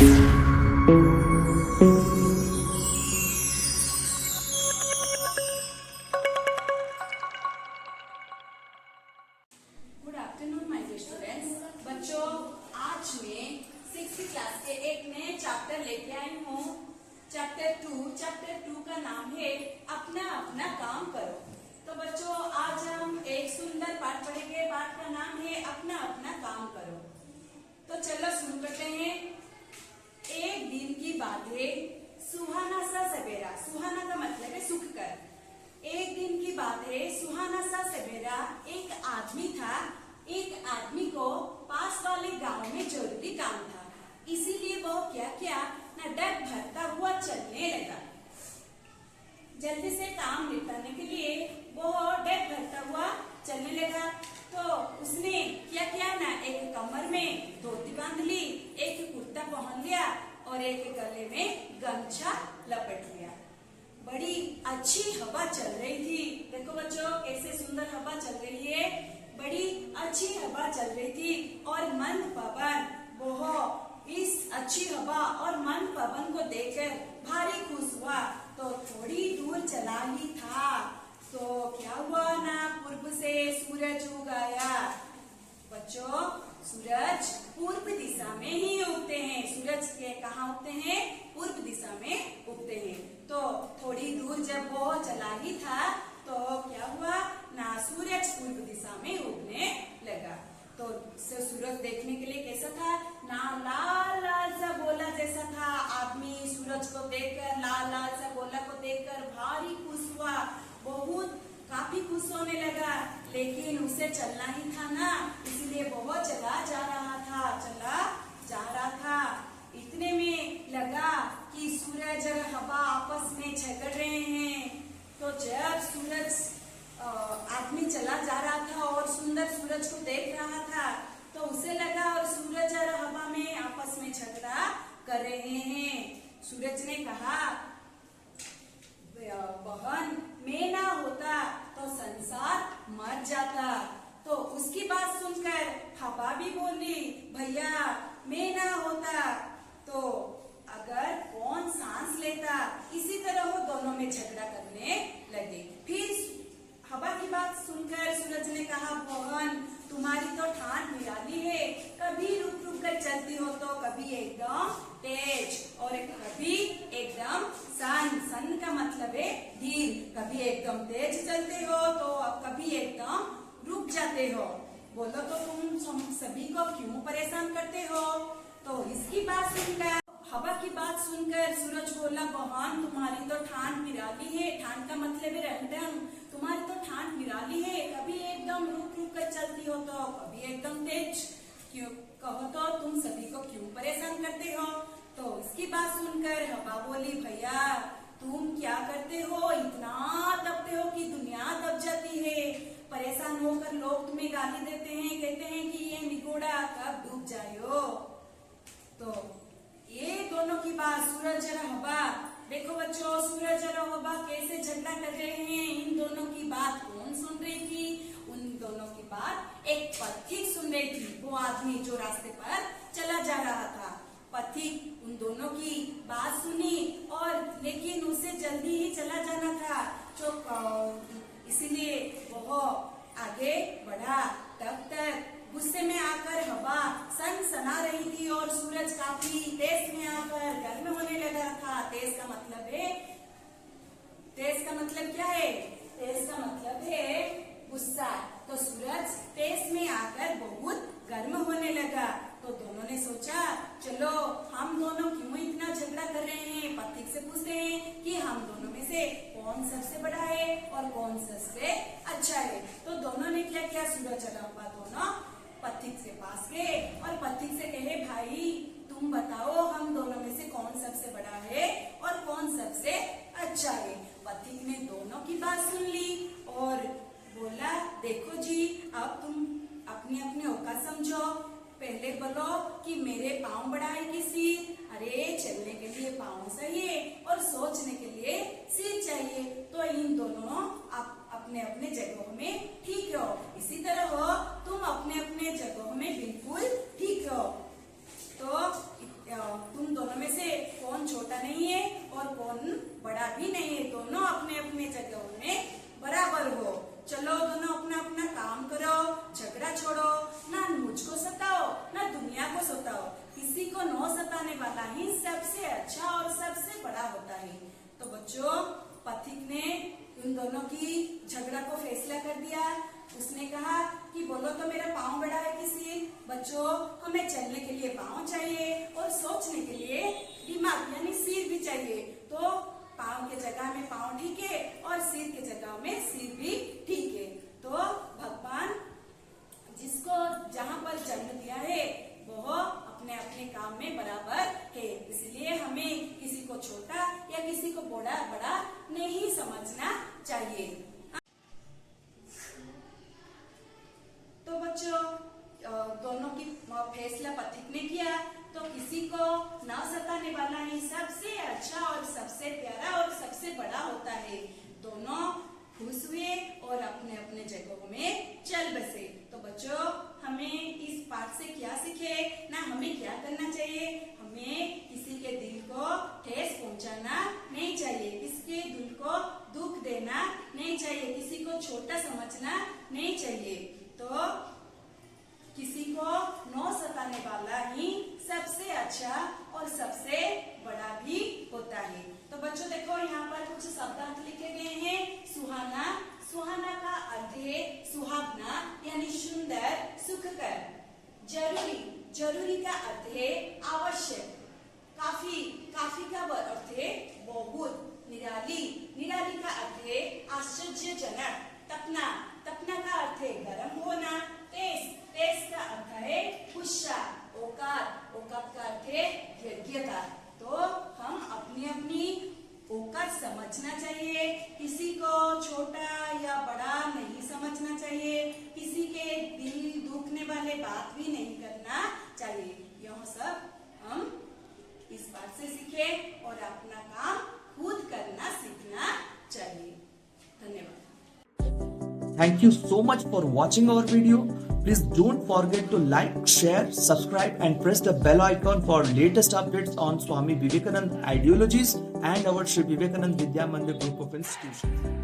Good afternoon my dear students. बच्चों, आज मैं 6th क्लास के एक नए चैप्टर लेके आई हूँ। चैप्टर 2 का नाम है अपना अपना काम करो। तो बच्चों, आज हम एक सुंदर पाठ पढ़ेंगे। पाठ का नाम है अपना अपना काम करो। तो चलो शुरू करते हैं। एक दिन की बात है, सुहाना सा सवेरा। सुहाना का मतलब है सुखकर। एक दिन की बात है, सुहाना सा सवेरा। एक आदमी था। एक आदमी को पास वाले गांव में जरूरी काम था, इसीलिए वह क्या किया ना डग भरता हुआ चलने लगा। जल्दी से काम निपटाने के लिए वह डग भरता हुआ चलने लगा। तो उसने क्या किया ना, एक कमर में धोती बांध ली, एक कुर्ता पहन लिया और एक गले में गमछा लपेट लिया। बड़ी अच्छी हवा चल रही थी। देखो बच्चों, कैसे सुंदर हवा चल रही है। बड़ी अच्छी हवा चल रही थी और मंद पवन, वह इस अच्छी हवा और मंद पवन को देखकर भारी खुश हुआ। तो थोड़ी दूर चला ही था तो क्या हुआ ना, पूर्व से सूरज उग आया। बच्चों, सूरज पूर्व दिशा में ही उगते हैं। सूरज के कहाँ उगते हैं? पूर्व दिशा में उगते हैं। तो थोड़ी दूर जब वो चला ही था तो क्या हुआ ना, सूरज पूर्व दिशा में उगने लगा। तो सूरज देखने के लिए कैसा था ना, लाल लाल सा गोला जैसा था। आदमी सूरज को देखकर, लाल लाल सा गोला को देखकर भारी खुश हुआ। बहुत काफी खुश होने लगा, लेकिन उसे चलना ही था ना, इसीलिए वो चला जा रहा था। इतने में लगा कि सूरज और हवा आपस में झगड़ रहे हैं। तो जब सूरज आदमी चला जा रहा था और सुंदर सूरज को देख रहा था, तो उसे लगा और सूरज और हवा में आपस में झगड़ा कर रहे हैं। सूरज ने कहा, बहन मैं ना होता तो संसार मर जाता। तो उसकी बात सुनकर हवा भी बोली, भैया मैं ना होता तो अगर कौन सांस लेता। इसी तरह वो दोनों में झगड़ा करने लगे। फिर हवा की बात सुनकर सूरज ने कहा, बहन तुम्हारी तो ठान निराली है। कभी रुक रुक कर चलती हो तो कभी एकदम तेज और कभी एकदम सन का मतलब है धीर। कभी एकदम तेज चलते हो तो कभी एकदम रुक जाते हो। बोलो तो तुम सभी को क्यों परेशान करते हो? तो इसकी बात सुनकर, हवा की बात सुनकर सूरज बोला, बहन तुम्हारी तो ठान निराली है। ठान का मतलब है रंगढंग। तुम्हारी तो ठान निराली है। कभी एकदम रुक रुक कर चलती हो तो कभी एकदम तेज। क्यों कहो तो तुम सभी को क्यों परेशान करते हो? तो इसकी बात सुनकर हवा बोली, भैया तुम क्या करते हो? इतना तपते हो कि दुनिया दब जाती है। परेशान होकर लोग तुम्हें गाली देते हैं, कहते हैं कि ये निगोड़ा कब डूब जाएगा। तो ये दोनों की बात सूरज और हवा, देखो बच्चों सूरज और हवा कैसे झगड़ा कर रहे हैं। इन दोनों की बात कौन सुन रही थी? उन दोनों की बात एक पथिक सुन रही थी। वो आदमी जो रास्ते पर चला जा रहा था, पथिक उन दोनों की बात सुनी और लेकिन उसे जल्दी ही चला जाना था, इसीलिए वो आगे बढ़ा। तब तक गुस्से में आकर हवा सनसना रही थी और सूरज काफी तेज में आकर गर्म होने लगा था। तेज का मतलब क्या है? तेज का मतलब है गुस्सा। तो सूरज तेज में आकर बहुत गर्म होने लगा। तो दोनों ने सोचा, चलो हम दोनों क्यों इतना झगड़ा कर रहे हैं? पथिक से पूछते हैं कि हम दोनों में से कौन सबसे बड़ा है और कौन सबसे अच्छा है। तो दोनों ने क्या किया, सूरज और हवा दोनों पथिक के पास गए और पथिक से कहे, भाई तुम बताओ हम दोनों में से कौन सबसे बड़ा है और कौन सबसे अच्छा है। पथिक ने दोनों की बात सुन ली और बोला, देखो जी अब तुम अपनी अपनी औकात समझो। पहले बोलो कि मेरे पाँव बड़ा है कि सिर? अरे चलने के लिए पाँव चाहिए और सोचने के लिए सिर चाहिए। तो इन दोनों अपने अपने जगहों में ठीक हो। इसी तरह हो तुम अपने अपने जगहों में बिल्कुल ठीक हो। तो तुम दिया। उसने कहा कि बोलो तो मेरा पाँव बड़ा है कि सिर। बच्चों, हमें चलने के लिए पाँव चाहिए और सोचने के लिए दिमाग यानी सिर भी चाहिए। तो पाँव के जगह में पाँव ठीक है और सिर के जगह में सिर भी ठीक है। तो भगवान जिसको जहाँ पर जन्म दिया है वो अपने अपने काम में बराबर है, इसलिए हमें किसी को छोटा या किसी को बड़ा नहीं समझना चाहिए। तो बच्चों, दोनों की फैसला पथिक ने किया तो किसी को न सताने वाला ही सबसे अच्छा और सबसे प्यारा और सबसे बड़ा होता है। दोनों खुश हुए और अपने अपने जगहों में चल बसे। तो बच्चों, हमें इस पाठ से क्या सीखे ना, हमें क्या करना चाहिए? हमें किसी के दिल को ठेस पहुंचाना नहीं चाहिए, किसके दिल को दुख देना नहीं चाहिए, किसी को छोटा समझना नहीं चाहिए। तो किसी को न सताने वाला ही सबसे अच्छा और सबसे बड़ा भी होता है। तो बच्चों देखो, यहाँ पर कुछ शब्दार्थ लिखे गए हैं। सुहाना, सुहाना का अर्थ है सुहावना यानी सुंदर, सुखकर। जरूरी, जरूरी का अर्थ है आवश्यक। काफी, काफी का अर्थ है बहुत। निराली, निराली का अर्थ है आश्चर्यजनक। तपना, तपना का अर्थ है गर्म होना। तेज, तेज का अर्थ है गुस्सा। औकात, औकात का अर्थ है योग्यता। तो हम अपनी अपनी औकात समझना चाहिए, किसी को छोटा या बड़ा नहीं समझना चाहिए, किसी के दिल दुखने वाले बात भी नहीं करना चाहिए। यह सब हम इस पाठ से सीखे और अपना काम खुद करना सीखना चाहिए। धन्यवाद। Thank you so much for watching our video. Please don't forget to like, share, subscribe and press the bell icon for latest updates on Swami Vivekananda ideologies and our Sri Vivekananda Vidya Mandir group of institutions.